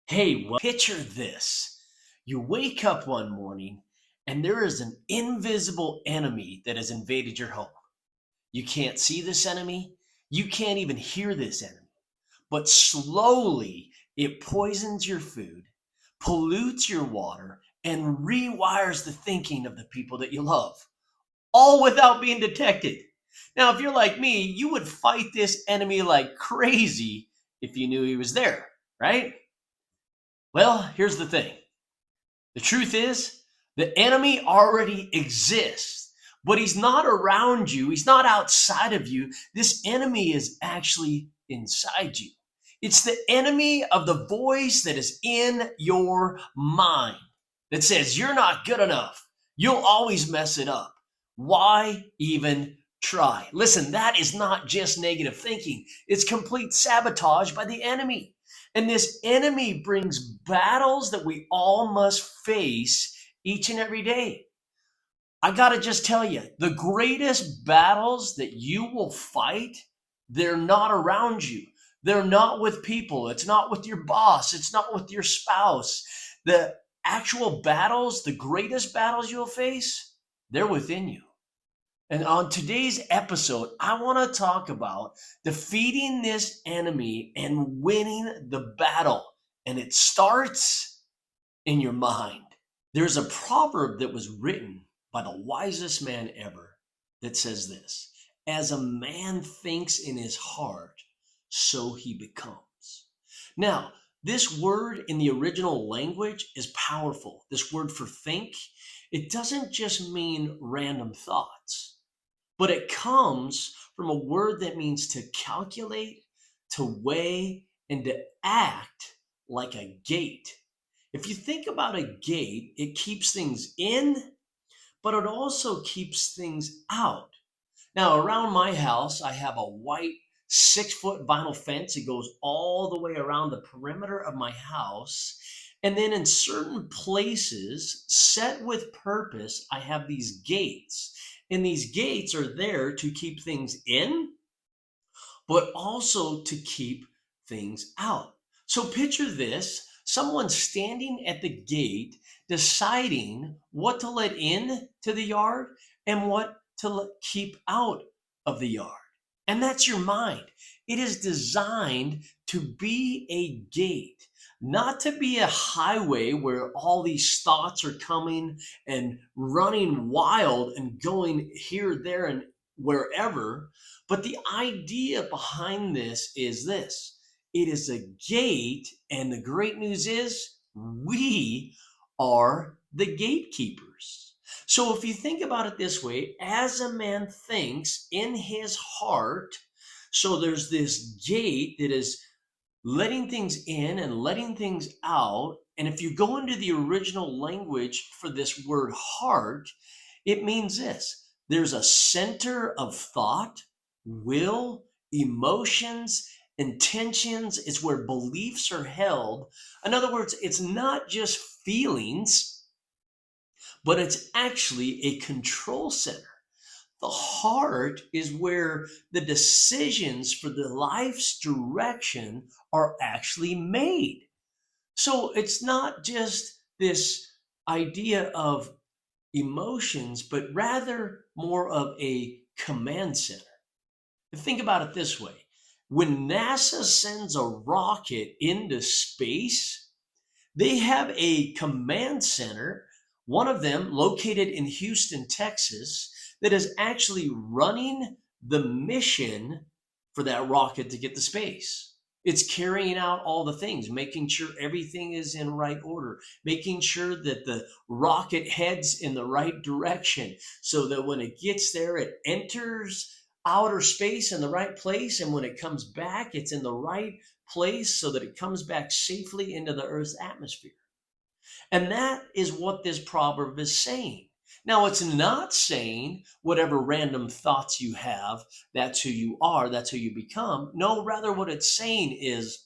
Hey, well, picture this. You wake up one morning and there is an invisible enemy that has invaded your home. You can't see this enemy. You can't even hear this enemy. But slowly it poisons your food, pollutes your water, and rewires the thinking of the people that you love, all without being detected. Now, if you're like me, you would fight this enemy like crazy if you knew he was there, right? Well, here's the thing. The truth is, the enemy already exists, but he's not around you. He's not outside of you. This enemy is actually inside you. It's the enemy of the voice that is in your mind that says, you're not good enough. You'll always mess it up. Why even try? Listen, that is not just negative thinking, it's complete sabotage by the enemy. And this enemy brings battles that we all must face each and every day. I got to just tell you, the greatest battles that you will fight, they're not around you. They're not with people. It's not with your boss. It's not with your spouse. The actual battles, the greatest battles you'll face, they're within you. And on today's episode, I want to talk about defeating this enemy and winning the battle. And it starts in your mind. There's a proverb that was written by the wisest man ever that says this: as a man thinks in his heart, so he becomes. Now, this word in the original language is powerful. This word for think, it doesn't just mean random thoughts, but it comes from a word that means to calculate, to weigh, and to act like a gate. If you think about a gate, it keeps things in, but it also keeps things out. Now, around my house, I have a white 6-foot vinyl fence. It goes all the way around the perimeter of my house. And then in certain places, set with purpose, I have these gates. And these gates are there to keep things in, but also to keep things out. So picture this: someone standing at the gate deciding what to let in to the yard and what to keep out of the yard. And that's your mind. It is designed to be a gate, not to be a highway where all these thoughts are coming and running wild and going here, there, and wherever. But the idea behind this is this: it is a gate, and the great news is we are the gatekeepers. So if you think about it this way, as a man thinks in his heart, so there's this gate that is letting things in and letting things out. And if you go into the original language for this word heart, it means this: there's a center of thought, will, emotions, intentions. It's where beliefs are held. In other words, it's not just feelings, but it's actually a control center. The heart is where the decisions for the life's direction are actually made. So it's not just this idea of emotions, but rather more of a command center. Think about it this way: when NASA sends a rocket into space, they have a command center, one of them located in Houston, Texas, that is actually running the mission for that rocket to get to space. It's carrying out all the things, making sure everything is in right order, making sure that the rocket heads in the right direction so that when it gets there, it enters outer space in the right place. And when it comes back, it's in the right place so that it comes back safely into the Earth's atmosphere. And that is what this proverb is saying. Now, it's not saying whatever random thoughts you have, that's who you are, that's who you become. No, rather, what it's saying is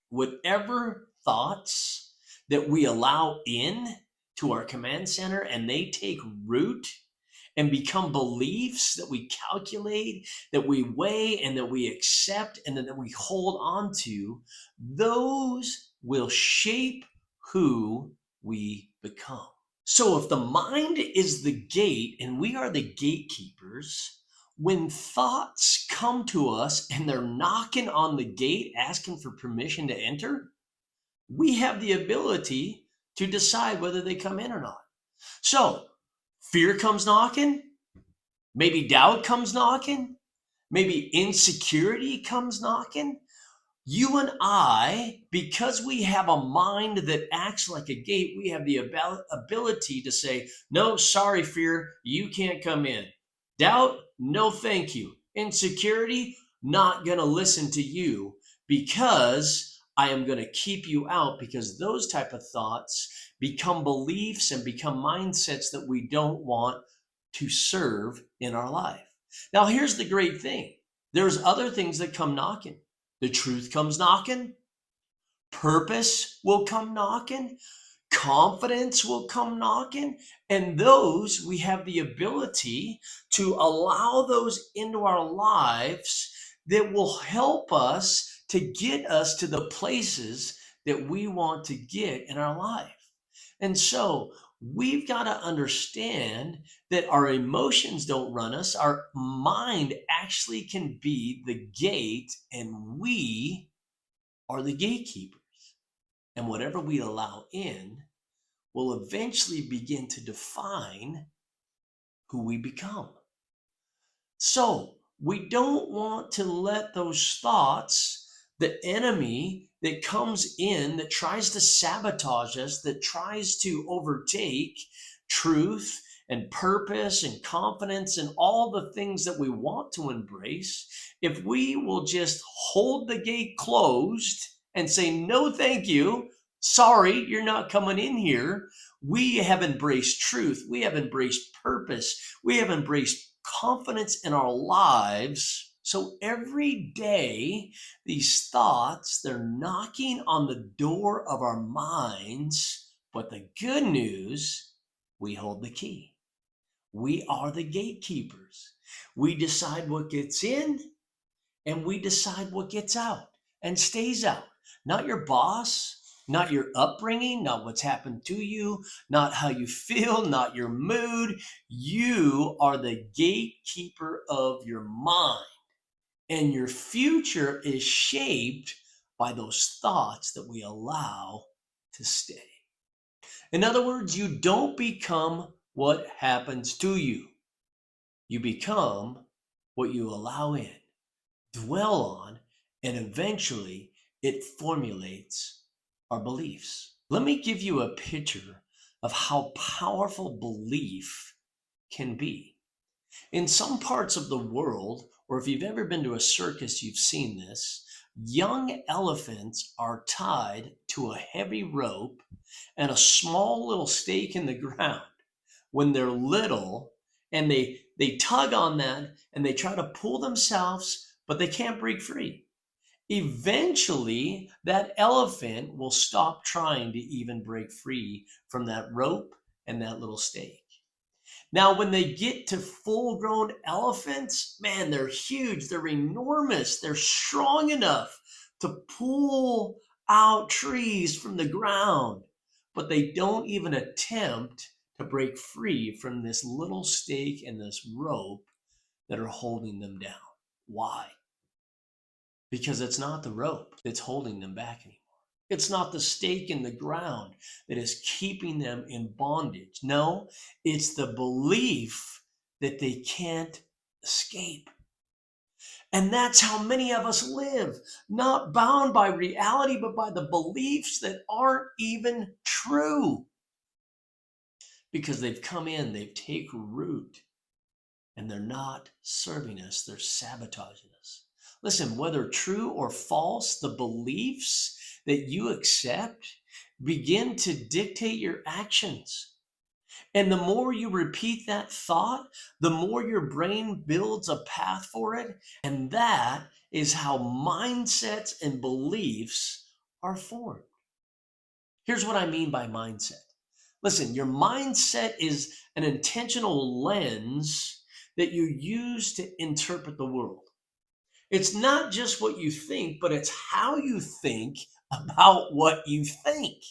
whatever thoughts that we allow in to our command center and they take root and become beliefs that we calculate, that we weigh, and that we accept, and that we hold on to, those will shape who we become. So if the mind is the gate and we are the gatekeepers, when thoughts come to us and they're knocking on the gate asking for permission to enter, we have the ability to decide whether they come in or not. So fear comes knocking, maybe doubt comes knocking, maybe insecurity comes knocking. You and I, because we have a mind that acts like a gate, we have the ability to say, no, sorry, fear, you can't come in. Doubt, no, thank you. Insecurity, not going to listen to you because I am going to keep you out, because those type of thoughts become beliefs and become mindsets that we don't want to serve in our life. Now, here's the great thing. There's other things that come knocking. The truth comes knocking. Purpose will come knocking. Confidence will come knocking. And those, we have the ability to allow those into our lives that will help us to get us to the places that we want to get in our life. And so we've got to understand that our emotions don't run us. Our mind actually can be the gate, and we are the gatekeepers. And whatever we allow in will eventually begin to define who we become. So we don't want to let those thoughts, the enemy that comes in, that tries to sabotage us, that tries to overtake truth and purpose and confidence and all the things that we want to embrace, if we will just hold the gate closed and say, no, thank you, sorry, you're not coming in here, we have embraced truth, we have embraced purpose, we have embraced confidence in our lives. So every day, these thoughts, they're knocking on the door of our minds. But the good news, we hold the key. We are the gatekeepers. We decide what gets in, and we decide what gets out and stays out. Not your boss, not your upbringing, not what's happened to you, not how you feel, not your mood. You are the gatekeeper of your mind. And your future is shaped by those thoughts that we allow to stay. In other words, you don't become what happens to you. You become what you allow in, dwell on, and eventually it formulates our beliefs. Let me give you a picture of how powerful belief can be. In some parts of the world, or if you've ever been to a circus, you've seen this, young elephants are tied to a heavy rope and a small little stake in the ground when they're little, and they tug on that and they try to pull themselves, but they can't break free. Eventually, that elephant will stop trying to even break free from that rope and that little stake. Now, when they get to full-grown elephants, man, they're huge, they're enormous, they're strong enough to pull out trees from the ground, but they don't even attempt to break free from this little stake and this rope that are holding them down. Why? Because it's not the rope that's holding them back anymore. It's not the stake in the ground that is keeping them in bondage. No, it's the belief that they can't escape. And that's how many of us live, not bound by reality, but by the beliefs that aren't even true. Because they've come in, they've taken root, and they're not serving us, they're sabotaging us. Listen, whether true or false, the beliefs that you accept begin to dictate your actions. And the more you repeat that thought, the more your brain builds a path for it. And that is how mindsets and beliefs are formed. Here's what I mean by mindset. Listen, your mindset is an intentional lens that you use to interpret the world. It's not just what you think, but it's how you think about what you think.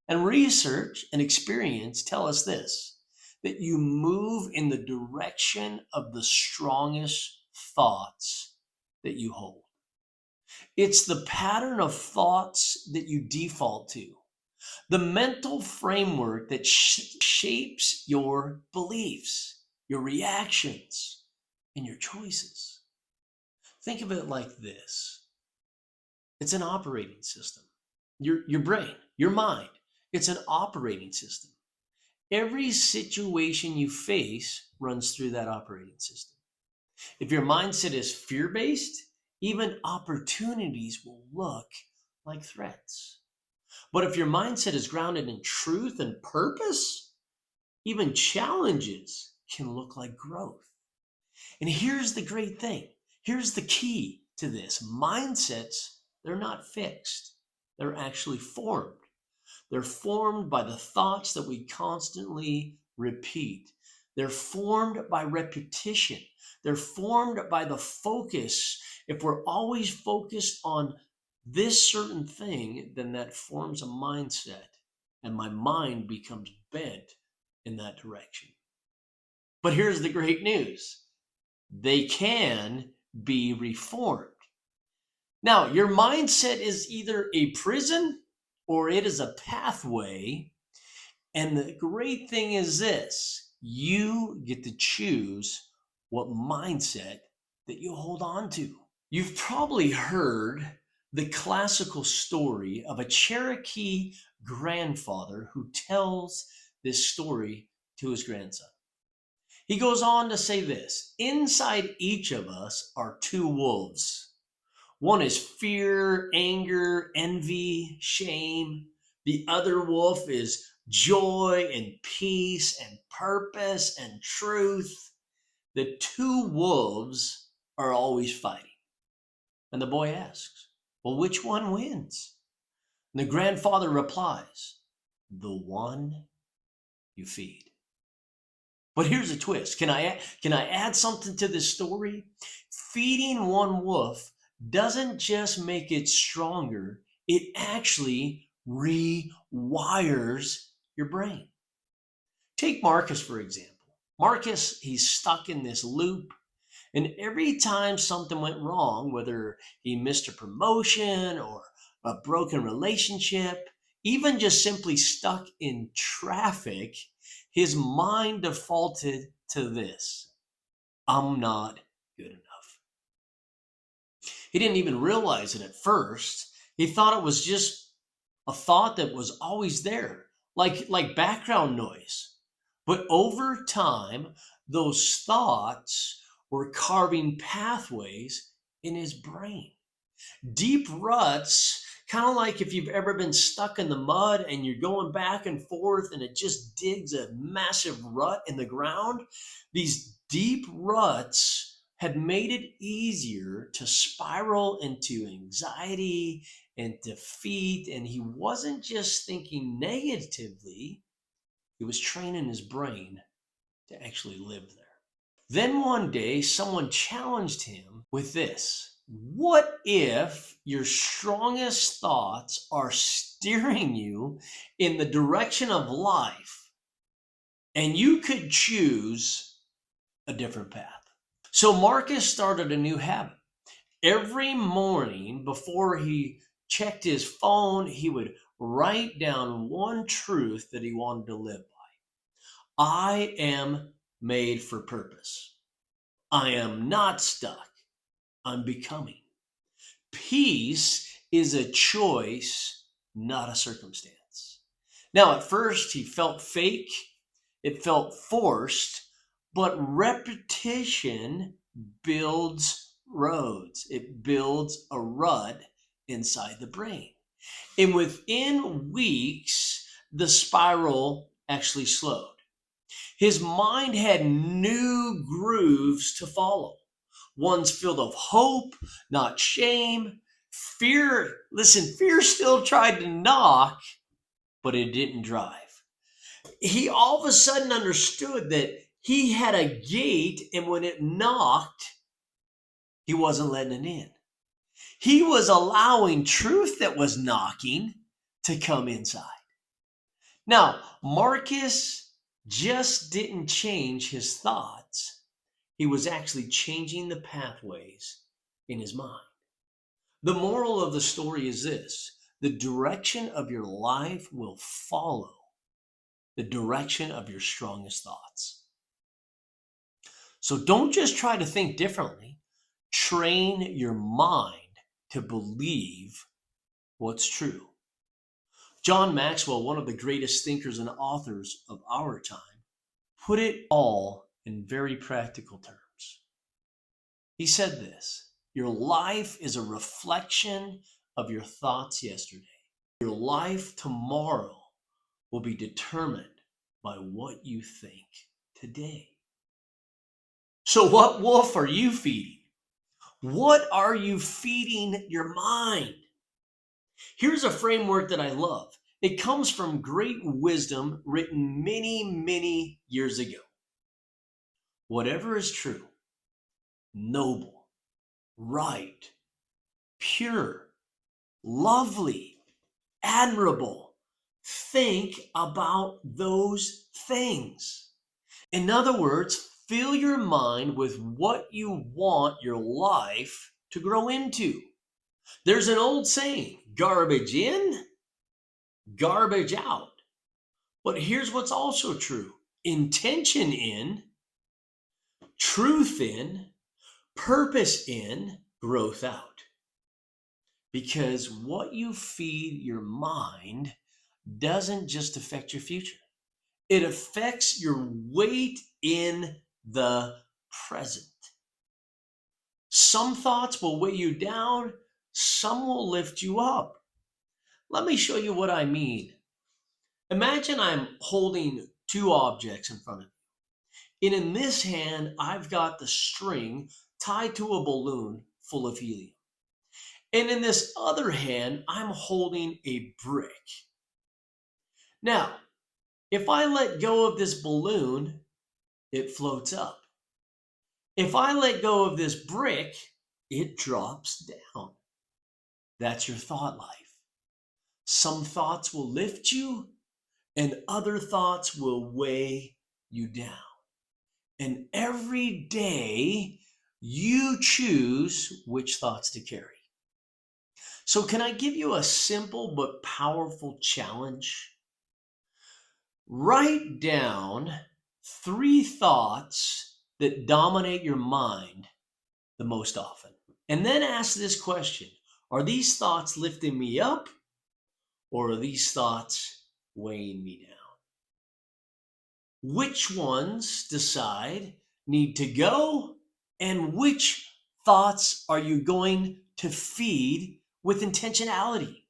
And research and experience tell us this, that you move in the direction of the strongest thoughts that you hold. It's the pattern of thoughts that you default to, the mental framework that shapes your beliefs, your reactions, and your choices. Think of it like this. It's an operating system. Your brain, your mind, it's an operating system. Every situation you face runs through that operating system. If your mindset is fear-based, even opportunities will look like threats. But if your mindset is grounded in truth and purpose, even challenges can look like growth. And here's the great thing. Here's the key to this. Mindsets, they're not fixed. They're actually formed. They're formed by the thoughts that we constantly repeat. They're formed by repetition. They're formed by the focus. If we're always focused on this certain thing, then that forms a mindset, and my mind becomes bent in that direction. But here's the great news. They can be reformed. Now, your mindset is either a prison or it is a pathway. And the great thing is this, you get to choose what mindset that you hold on to. You've probably heard the classical story of a Cherokee grandfather who tells this story to his grandson. He goes on to say this, inside each of us are two wolves. One is fear, anger, envy, shame. The other wolf is joy and peace and purpose and truth. The two wolves are always fighting. And the boy asks, well, which one wins? And the grandfather replies, the one you feed. But here's a twist. Can I add something to this story? Feeding one wolf doesn't just make it stronger, it actually rewires your brain. Take Marcus, for example. Marcus, he's stuck in this loop, and every time something went wrong, whether he missed a promotion or a broken relationship, even just simply stuck in traffic, his mind defaulted to this: I'm not good enough. He didn't even realize it at first. He thought it was just a thought that was always there, like background noise. But over time, those thoughts were carving pathways in his brain. Deep ruts, kind of like if you've ever been stuck in the mud and you're going back and forth and it just digs a massive rut in the ground. These deep ruts had made it easier to spiral into anxiety and defeat. And he wasn't just thinking negatively, he was training his brain to actually live there. Then one day, someone challenged him with this: what if your strongest thoughts are steering you in the direction of life and you could choose a different path? So Marcus started a new habit. Every morning before he checked his phone, he would write down one truth that he wanted to live by. I am made for purpose. I am not stuck. I'm becoming. Peace is a choice, not a circumstance. Now, at first, he felt fake. It felt forced. But repetition builds roads. It builds a rut inside the brain. And within weeks, the spiral actually slowed. His mind had new grooves to follow. Ones filled of hope, not shame. Fear still tried to knock, but it didn't drive. He all of a sudden understood that he had a gate, and when it knocked, he wasn't letting it in. He was allowing truth that was knocking to come inside. Now, Marcus just didn't change his thoughts. He was actually changing the pathways in his mind. The moral of the story is this: the direction of your life will follow the direction of your strongest thoughts. So don't just try to think differently. Train your mind to believe what's true. John Maxwell, one of the greatest thinkers and authors of our time, put it all in very practical terms. He said this: your life is a reflection of your thoughts yesterday. Your life tomorrow will be determined by what you think today. So what wolf are you feeding? What are you feeding your mind? Here's a framework that I love. It comes from great wisdom written many, many years ago. Whatever is true, noble, right, pure, lovely, admirable, think about those things. In other words, fill your mind with what you want your life to grow into. There's an old saying, garbage in, garbage out. But here's what's also true: intention in, truth in, purpose in, growth out. Because what you feed your mind doesn't just affect your future. It affects your weight in the present. Some thoughts will weigh you down, some will lift you up. Let me show you what I mean. Imagine I'm holding two objects in front of me. And in this hand, I've got the string tied to a balloon full of helium. And in this other hand, I'm holding a brick. Now, if I let go of this balloon, it floats up. If I let go of this brick, it drops down. That's your thought life. Some thoughts will lift you, and other thoughts will weigh you down. And every day, you choose which thoughts to carry. So can I give you a simple but powerful challenge? Write down 3 thoughts that dominate your mind the most often. And then ask this question: are these thoughts lifting me up, or are these thoughts weighing me down? Which ones, decide, need to go, and which thoughts are you going to feed with intentionality?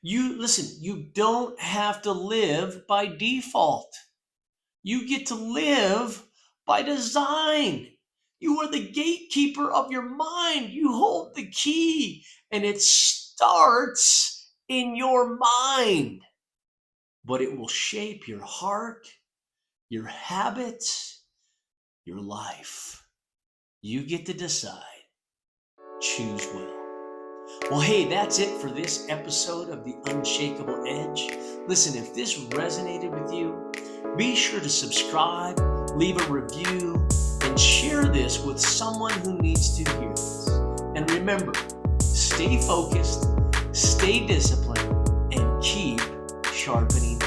You don't have to live by default. You get to live by design. You are the gatekeeper of your mind. You hold the key, and it starts in your mind. But it will shape your heart, your habits, your life. You get to decide. Choose well. Well, hey, that's it for this episode of the Unshakable Edge. Listen, if this resonated with you, be sure to subscribe, leave a review, and share this with someone who needs to hear this. And remember, stay focused, stay disciplined, and keep sharpening